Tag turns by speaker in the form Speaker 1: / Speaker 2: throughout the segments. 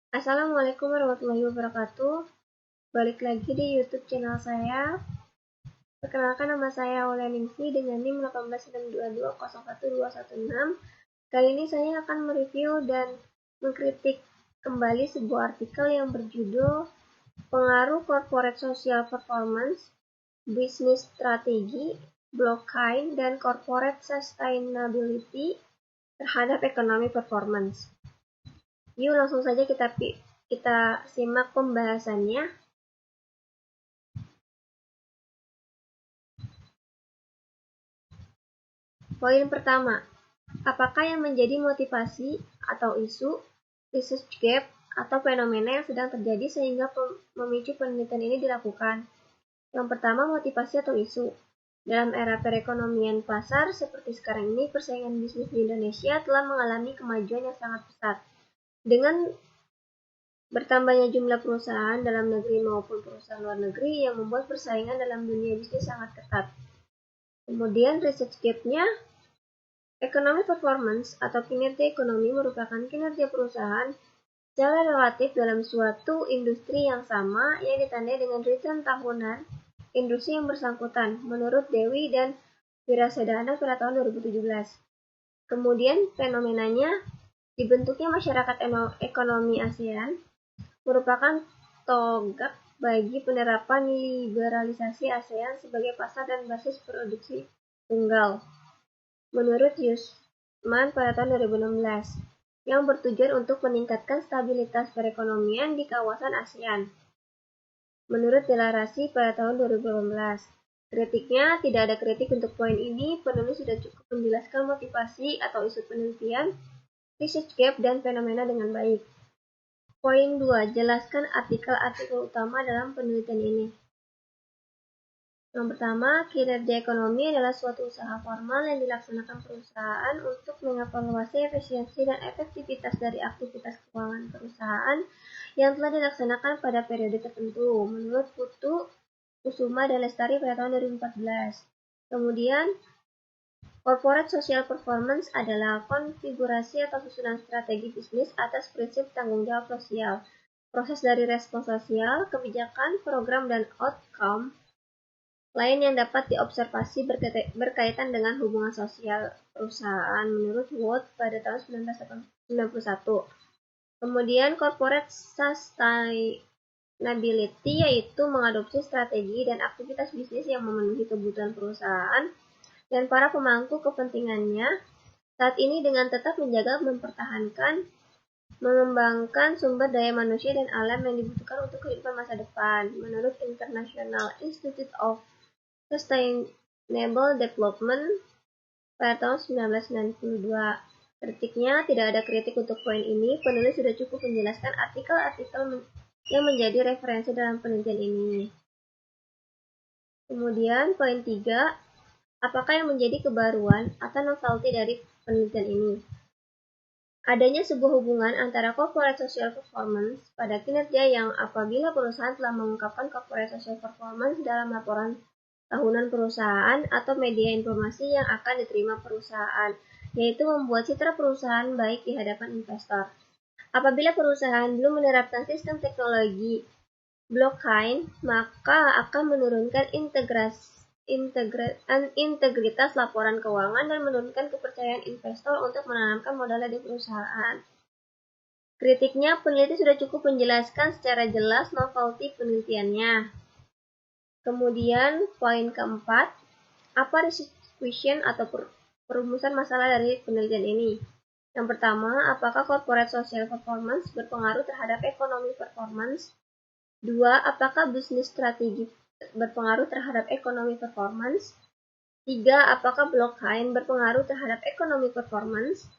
Speaker 1: Assalamualaikum warahmatullahi wabarakatuh. Balik lagi di YouTube channel saya. Perkenalkan, nama saya Aulia dengan NIM 18622011216. Kali ini saya akan mereview dan mengkritik kembali sebuah artikel yang berjudul Pengaruh Corporate Social Performance, Bisnis Strategi, Blockchain, dan Corporate Sustainability terhadap Ekonomi Performance. Yuk langsung saja kita simak pembahasannya. Poin pertama, apakah yang menjadi motivasi atau isu, research gap, atau fenomena yang sedang terjadi sehingga memicu penelitian ini dilakukan? Yang pertama, motivasi atau isu. Dalam era perekonomian pasar seperti sekarang ini, persaingan bisnis di Indonesia telah mengalami kemajuan yang sangat pesat. Dengan bertambahnya jumlah perusahaan dalam negeri maupun perusahaan luar negeri yang membuat persaingan dalam dunia bisnis sangat ketat. Kemudian research gap-nya, ekonomi performance atau kinerja ekonomi merupakan kinerja perusahaan secara relatif dalam suatu industri yang sama yang ditandai dengan return tahunan industri yang bersangkutan, menurut Dewi dan Wirasadana pada tahun 2017. Kemudian fenomenanya, dibentuknya masyarakat ekonomi ASEAN merupakan tonggak bagi penerapan liberalisasi ASEAN sebagai pasar dan basis produksi tunggal, menurut Yusman pada tahun 2016, yang bertujuan untuk meningkatkan stabilitas perekonomian di kawasan ASEAN, menurut Delarasi pada tahun 2018. Kritiknya, tidak ada kritik untuk poin ini, penulis sudah cukup menjelaskan motivasi atau isu penelitian, research gap, dan fenomena dengan baik. Poin 2. Jelaskan artikel-artikel utama dalam penelitian ini. Yang pertama, kinerja ekonomi adalah suatu usaha formal yang dilaksanakan perusahaan untuk mengevaluasi efisiensi dan efektivitas dari aktivitas keuangan perusahaan yang telah dilaksanakan pada periode tertentu, menurut Putu, Kusuma, dan Lestari pada tahun 2014. Kemudian, corporate social performance adalah konfigurasi atau susunan strategi bisnis atas prinsip tanggung jawab sosial, proses dari respons sosial, kebijakan, program, dan outcome lain yang dapat diobservasi berkaitan dengan hubungan sosial perusahaan, menurut Wood pada tahun 1991. Kemudian corporate sustainability yaitu mengadopsi strategi dan aktivitas bisnis yang memenuhi kebutuhan perusahaan dan para pemangku kepentingannya saat ini dengan tetap menjaga, mempertahankan, mengembangkan sumber daya manusia dan alam yang dibutuhkan untuk kehidupan masa depan, menurut International Institute of Sustainable Development pada tahun 1992. Kritiknya, tidak ada kritik untuk poin ini, penulis sudah cukup menjelaskan artikel-artikel yang menjadi referensi dalam penelitian ini. Kemudian, poin 3, apakah yang menjadi kebaruan atau novelty dari penelitian ini? Adanya sebuah hubungan antara corporate social performance pada kinerja yang apabila perusahaan telah mengungkapkan corporate social performance dalam laporan tahunan perusahaan atau media informasi yang akan diterima perusahaan, yaitu membuat citra perusahaan baik di hadapan investor. Apabila perusahaan belum menerapkan sistem teknologi blockchain, maka akan menurunkan integritas laporan keuangan dan menurunkan kepercayaan investor untuk menanamkan modalnya di perusahaan. Kritiknya, peneliti sudah cukup menjelaskan secara jelas novelty penelitiannya. Kemudian, poin keempat, apa research question atau perumusan masalah dari penelitian ini? Yang pertama, apakah corporate social performance berpengaruh terhadap ekonomi performance? 2. Apakah bisnis strategi berpengaruh terhadap ekonomi performance? 3. Apakah blockchain berpengaruh terhadap ekonomi performance?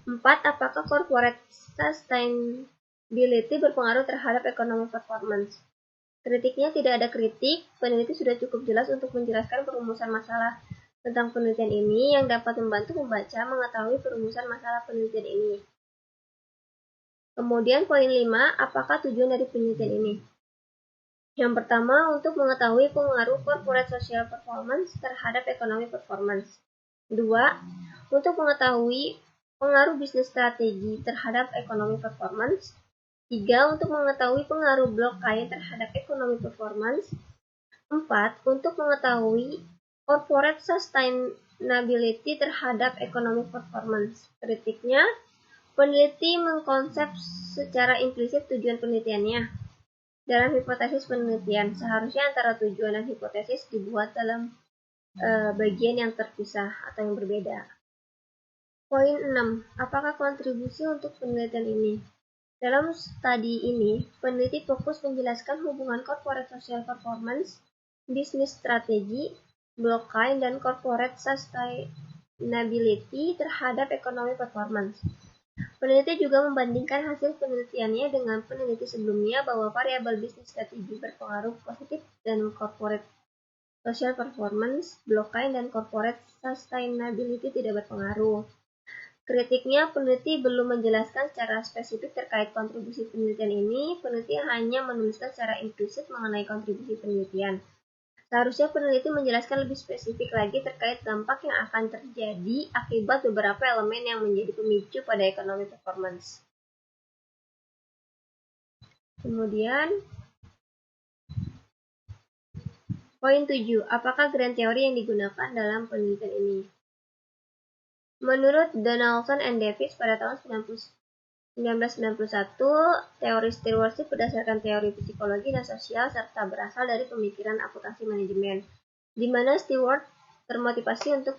Speaker 1: 4. Apakah corporate sustainability berpengaruh terhadap ekonomi performance? Kritiknya, tidak ada kritik, peneliti sudah cukup jelas untuk menjelaskan perumusan masalah tentang penelitian ini yang dapat membantu pembaca mengetahui perumusan masalah penelitian ini. Kemudian poin 5, apakah tujuan dari penelitian ini? Yang pertama, untuk mengetahui pengaruh corporate social performance terhadap ekonomi performance. 2. Untuk mengetahui pengaruh bisnis strategi terhadap ekonomi performance. 3. Untuk mengetahui pengaruh blockchain terhadap ekonomi performance. 4. Untuk mengetahui corporate sustainability terhadap ekonomi performance. Kritiknya, peneliti mengkonsep secara implisit tujuan penelitiannya. Dalam hipotesis penelitian, seharusnya antara tujuan dan hipotesis dibuat dalam bagian yang terpisah atau yang berbeda. Poin 6. Apakah kontribusi untuk penelitian ini? Dalam studi ini, peneliti fokus menjelaskan hubungan corporate social performance, bisnis strategi, blockchain, dan corporate sustainability terhadap ekonomi performance. Peneliti juga membandingkan hasil penelitiannya dengan peneliti sebelumnya bahwa variabel bisnis strategi berpengaruh positif dan corporate social performance, blockchain, dan corporate sustainability tidak berpengaruh. Kritiknya, peneliti belum menjelaskan secara spesifik terkait kontribusi penelitian ini. Peneliti hanya menuliskan secara implisit mengenai kontribusi penelitian. Seharusnya peneliti menjelaskan lebih spesifik lagi terkait dampak yang akan terjadi akibat beberapa elemen yang menjadi pemicu pada ekonomi performance. Kemudian, poin 7. Apakah grand teori yang digunakan dalam penelitian ini? Menurut Donaldson and Davis pada tahun 1991, teori stewardship berdasarkan teori psikologi dan sosial serta berasal dari pemikiran akuntansi manajemen, di mana steward termotivasi untuk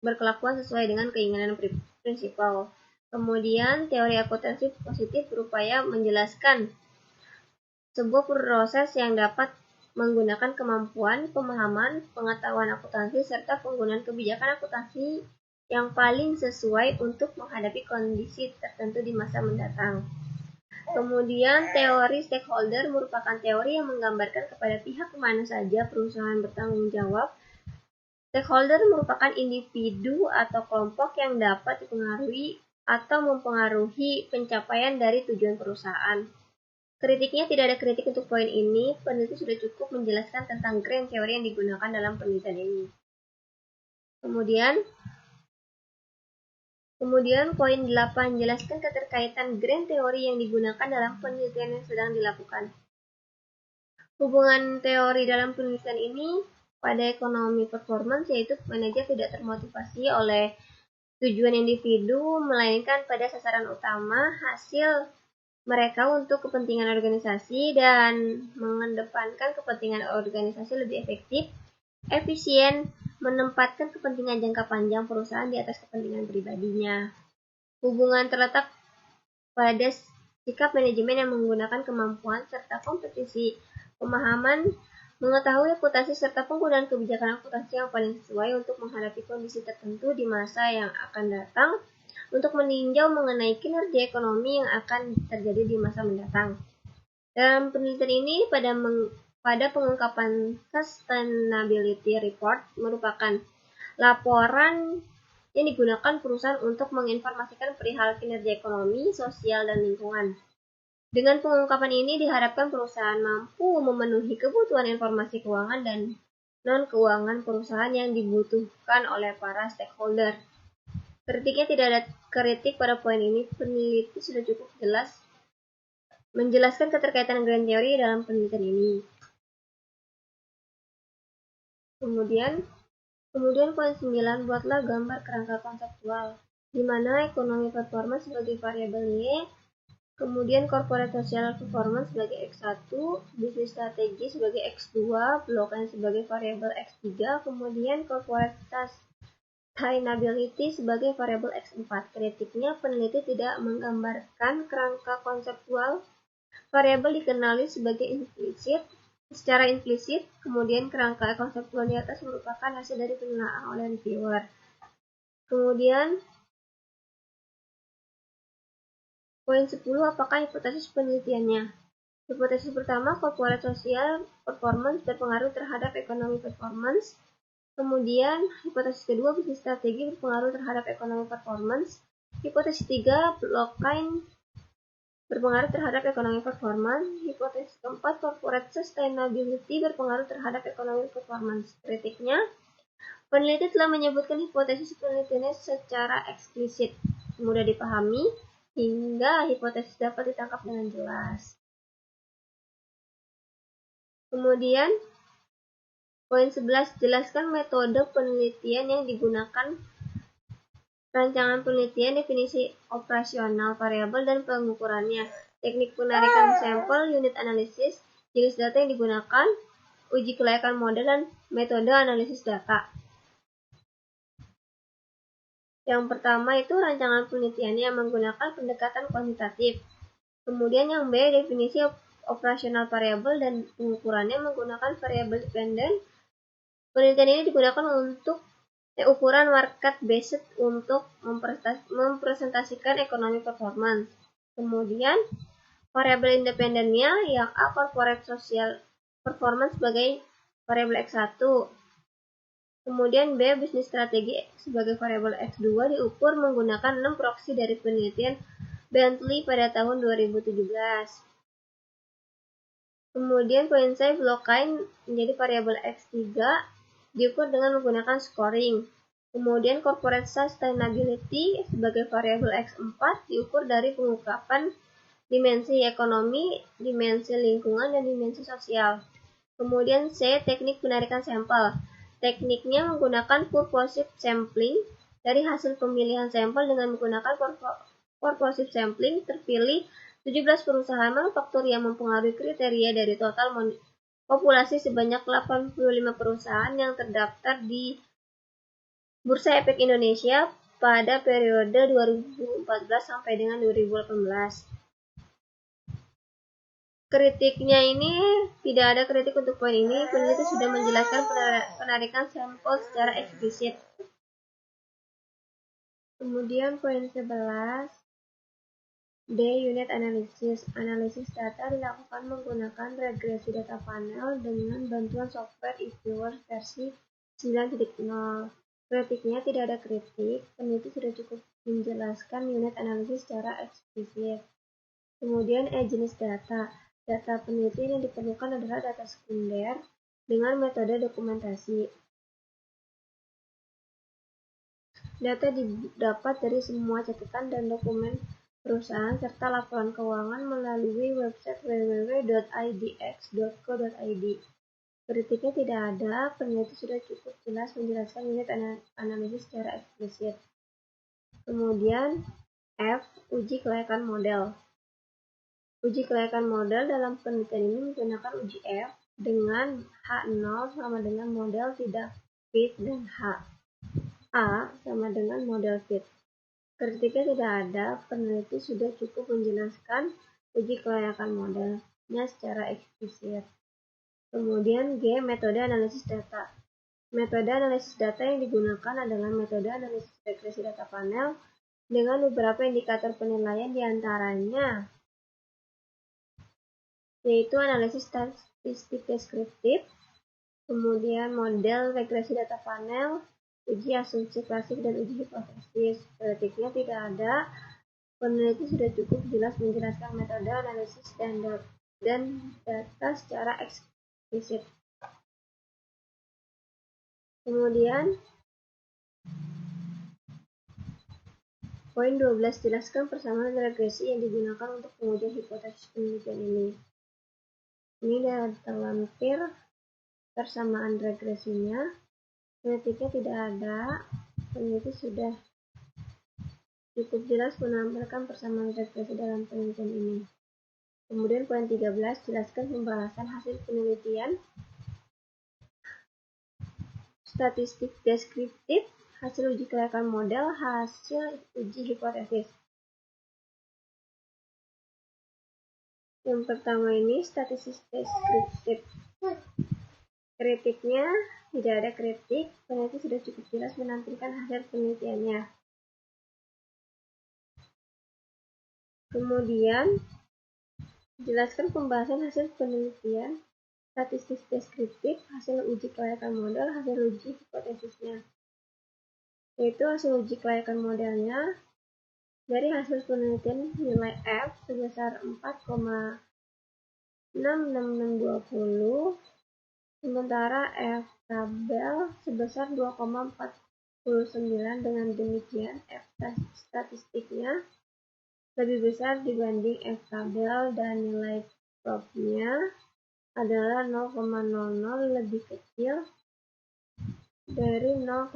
Speaker 1: berkelakuan sesuai dengan keinginan prinsipal. Kemudian, teori akuntansi positif berupaya menjelaskan sebuah proses yang dapat menggunakan kemampuan, pemahaman, pengetahuan akuntansi, serta penggunaan kebijakan akuntansi yang paling sesuai untuk menghadapi kondisi tertentu di masa mendatang. Kemudian, teori stakeholder merupakan teori yang menggambarkan kepada pihak mana saja perusahaan bertanggung jawab. Stakeholder merupakan individu atau kelompok yang dapat dipengaruhi atau mempengaruhi pencapaian dari tujuan perusahaan. Kritiknya, tidak ada kritik untuk poin ini. Peneliti sudah cukup menjelaskan tentang grand teori yang digunakan dalam penelitian ini. Kemudian poin 8, jelaskan keterkaitan grand teori yang digunakan dalam penelitian yang sedang dilakukan. Hubungan teori dalam penelitian ini pada ekonomi performance yaitu manajer tidak termotivasi oleh tujuan individu, melainkan pada sasaran utama hasil mereka untuk kepentingan organisasi dan mengedepankan kepentingan organisasi lebih efektif, efisien, menempatkan kepentingan jangka panjang perusahaan di atas kepentingan pribadinya. Hubungan terletak pada sikap manajemen yang menggunakan kemampuan serta kompetisi, pemahaman, mengetahui akuntansi serta penggunaan kebijakan akuntansi yang paling sesuai untuk menghadapi kondisi tertentu di masa yang akan datang, untuk meninjau mengenai kinerja ekonomi yang akan terjadi di masa mendatang. Dalam penelitian ini, pada pengungkapan Sustainability Report merupakan laporan yang digunakan perusahaan untuk menginformasikan perihal kinerja ekonomi, sosial, dan lingkungan. Dengan pengungkapan ini diharapkan perusahaan mampu memenuhi kebutuhan informasi keuangan dan non-keuangan perusahaan yang dibutuhkan oleh para stakeholder. Kritiknya, tidak ada kritik pada poin ini. Peneliti sudah cukup jelas menjelaskan keterkaitan grand teori dalam penelitian ini. Kemudian poin 9, buatlah gambar kerangka konseptual, di mana ekonomi performance sebagai variabel Y, kemudian corporate social performance sebagai X1, bisnis strategi sebagai X2, blockchain sebagai variabel X3, kemudian corporate sustainability sebagai variabel X4. Kritiknya, peneliti tidak menggambarkan kerangka konseptual. Variabel dikenali secara implisit, kemudian kerangka konseptual di atas merupakan hasil dari penelitian oleh reviewer. Kemudian, poin 10, apakah hipotesis penelitiannya? Hipotesis pertama, corporate social performance berpengaruh terhadap ekonomi performance. Kemudian, hipotesis kedua, bisnis strategi berpengaruh terhadap ekonomi performance. Hipotesis 3, blockchain berpengaruh terhadap ekonomi performance. Hipotesis keempat, corporate sustainability berpengaruh terhadap ekonomi performance. Kritiknya, peneliti telah menyebutkan hipotesis penelitiannya secara eksplisit, mudah dipahami, hingga hipotesis dapat ditangkap dengan jelas. Kemudian, poin 11, jelaskan metode penelitian yang digunakan, rancangan penelitian, definisi operasional variabel dan pengukurannya, teknik penarikan sampel, unit analisis, jenis data yang digunakan, uji kelayakan model, dan metode analisis data. Yang pertama itu rancangan penelitiannya menggunakan pendekatan kuantitatif. Kemudian yang B, definisi operasional variabel dan pengukurannya menggunakan variabel dependent. Penelitian ini digunakan untuk ukuran market based untuk mempresentasikan ekonomi performance. Kemudian variabel independennya yang A, corporate social performance sebagai variabel X1. Kemudian B, bisnis strategi sebagai variabel X2 diukur menggunakan 6 proksi dari penelitian Bentley pada tahun 2017. Kemudian poin C, blockchain menjadi variabel X3 diukur dengan menggunakan scoring. Kemudian corporate sustainability sebagai variabel X4 diukur dari pengungkapan dimensi ekonomi, dimensi lingkungan, dan dimensi sosial. Kemudian C, teknik penarikan sampel. Tekniknya menggunakan purposive sampling. Dari hasil pemilihan sampel dengan menggunakan purposive sampling, terpilih 17 perusahaan manufaktur yang mempengaruhi kriteria dari total populasi sebanyak 85 perusahaan yang terdaftar di Bursa Efek Indonesia pada periode 2014 sampai dengan 2018. Kritiknya ini tidak ada kritik untuk poin ini. Peneliti sudah menjelaskan penarikan sampel secara eksplisit. Kemudian poin 11, D, unit analisis. Analisis data dilakukan menggunakan regresi data panel dengan bantuan software eViewer versi 9.0. Kritiknya tidak ada kritik. Peneliti sudah cukup menjelaskan unit analisis secara eksplisit. Kemudian jenis data. Data penelitian yang diperlukan adalah data sekunder dengan metode dokumentasi. Data didapat dari semua catatan dan dokumen perusahaan serta laporan keuangan melalui website www.idx.co.id. Kritiknya tidak ada, peneliti sudah cukup jelas menjelaskan unit analisis secara eksplisit. Kemudian F, uji kelayakan model. Uji kelayakan model dalam penelitian ini menggunakan uji F dengan H0 sama dengan model tidak fit dan H A sama dengan model fit. Kritiknya tidak ada, peneliti sudah cukup menjelaskan uji kelayakan modelnya secara eksplisit. Kemudian G, metode analisis data. Metode analisis data yang digunakan adalah metode analisis regresi data panel dengan beberapa indikator penilaian diantaranya yaitu analisis statistik deskriptif, kemudian model regresi data panel, uji asumsi klasik, dan uji hipotesis. Kritiknya tidak ada, peneliti sudah cukup jelas menjelaskan metode analisis standar dan data secara eksplisit. Kemudian poin 12, jelaskan persamaan regresi yang digunakan untuk pengujian hipotesis penelitian ini. Ini data lampir persamaan regresinya. Kritiknya tidak ada, peneliti sudah cukup jelas menampilkan persamaan regresi dalam penelitian ini. Kemudian poin 13, jelaskan pembahasan hasil penelitian. Statistik deskriptif, hasil uji kelayakan model, hasil uji hipotesis. Yang pertama ini statistik deskriptif. Kritiknya tidak ada kritik, peneliti sudah cukup jelas menampilkan hasil penelitiannya. Kemudian jelaskan pembahasan hasil penelitian, statistik deskriptif, hasil uji kelayakan model, hasil uji hipotesisnya. Yaitu hasil uji kelayakan modelnya dari hasil penelitian nilai F sebesar 4,66620, sementara F tabel sebesar 2,49. Dengan demikian F statistiknya lebih besar dibanding F-tabel dan nilai prob-nya adalah 0,00 lebih kecil dari 0,05,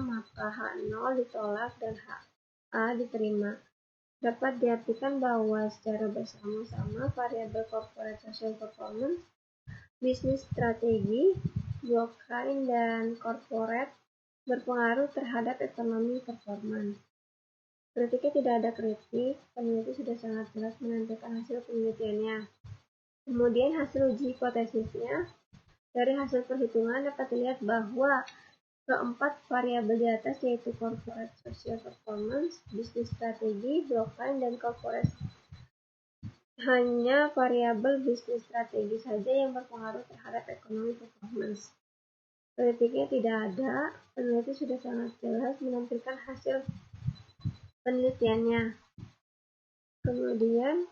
Speaker 1: maka H0 ditolak dan HA diterima. Dapat diartikan bahwa secara bersama-sama variabel corporate social performance, bisnis strategi, blockchain, dan corporate berpengaruh terhadap ekonomi performance. Ketika tidak ada kritik, peneliti sudah sangat jelas menentukan hasil penelitiannya. Kemudian hasil uji hipotesisnya. Dari hasil perhitungan dapat dilihat bahwa keempat variabel di atas, yaitu corporate social performance, bisnis strategi, blockchain, dan corporate, hanya variabel bisnis strategi saja yang berpengaruh terhadap ekonomi performance. Kritiknya tidak ada, peneliti sudah sangat jelas menampilkan hasil penelitiannya. Kemudian,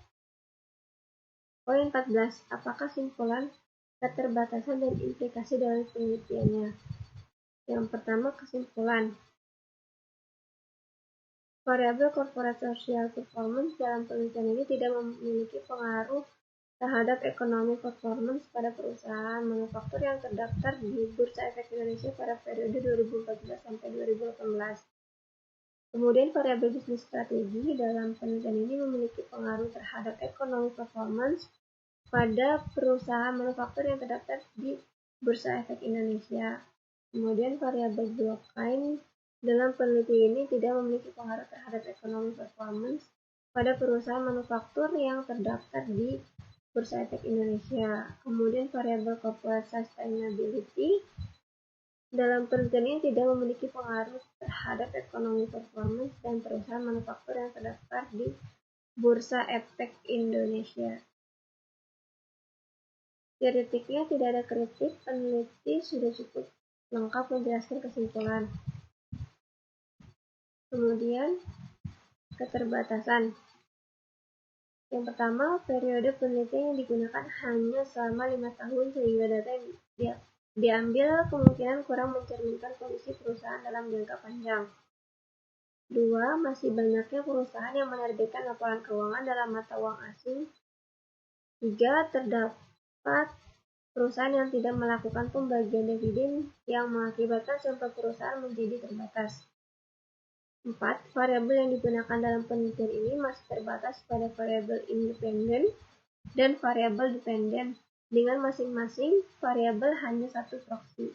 Speaker 1: poin 14. Apakah simpulan, keterbatasan, dan implikasi dari penelitiannya? Yang pertama, kesimpulan. Variabel corporate social performance dalam penelitian ini tidak memiliki pengaruh terhadap ekonomi performance pada perusahaan manufaktur yang terdaftar di Bursa Efek Indonesia pada periode 2014 sampai 2018. Kemudian variabel bisnis strategi dalam penelitian ini memiliki pengaruh terhadap ekonomi performance pada perusahaan manufaktur yang terdaftar di Bursa Efek Indonesia. Kemudian variabel blockchain dalam penelitian ini tidak memiliki pengaruh terhadap ekonomi performance pada perusahaan manufaktur yang terdaftar di Bursa Efek Indonesia. Kemudian variabel corporate sustainability dalam penelitian ini tidak memiliki pengaruh terhadap ekonomi performance dan perusahaan manufaktur yang terdaftar di Bursa Efek Indonesia. Kritiknya tidak ada kritik, peneliti sudah cukup lengkap menjelaskan kesimpulan. Kemudian, keterbatasan. Yang pertama, periode penelitian yang digunakan hanya selama 5 tahun sehingga data yang diambil kemungkinan kurang mencerminkan kondisi perusahaan dalam jangka panjang. 2. Masih banyaknya perusahaan yang menerbitkan laporan keuangan dalam mata uang asing. 3. Terdapat perusahaan yang tidak melakukan pembagian dividen yang mengakibatkan sampel perusahaan menjadi terbatas. 4. Variabel yang digunakan dalam penelitian ini masih terbatas pada variabel independen dan variabel dependen, dengan masing-masing variabel hanya satu proksi.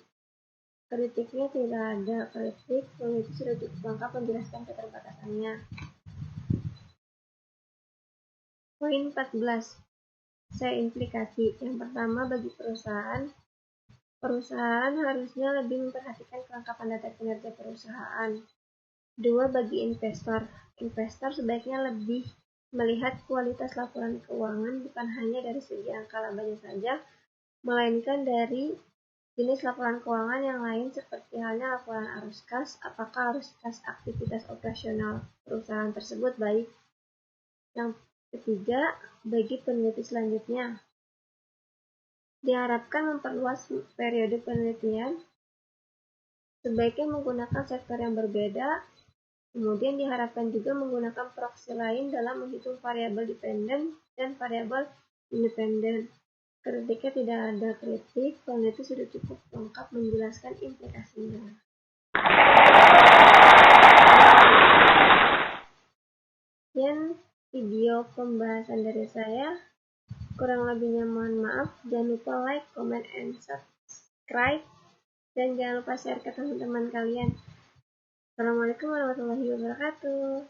Speaker 1: Kritiknya tidak ada kritik, peneliti sudah cukup lengkap menjelaskan keterbatasannya. Poin 14. Saya implikasi. Yang pertama, bagi perusahaan harusnya lebih memperhatikan kelengkapan data kinerja perusahaan. 2. Bagi investor sebaiknya lebih melihat kualitas laporan keuangan bukan hanya dari segi angka labanya saja, melainkan dari jenis laporan keuangan yang lain seperti halnya laporan arus kas, apakah arus kas aktivitas operasional perusahaan tersebut baik. Yang ketiga, bagi peneliti selanjutnya, diharapkan memperluas periode penelitian, sebaiknya menggunakan sektor yang berbeda. Kemudian diharapkan juga menggunakan proksi lain dalam menghitung variabel dependen dan variabel independen. Kritiknya tidak ada kritik, peneliti sudah cukup lengkap menjelaskan implikasinya. Sekian video pembahasan dari saya. Kurang lebihnya mohon maaf. Jangan lupa like, comment, and subscribe. Dan jangan lupa share ke teman-teman kalian. Assalamualaikum warahmatullahi wabarakatuh.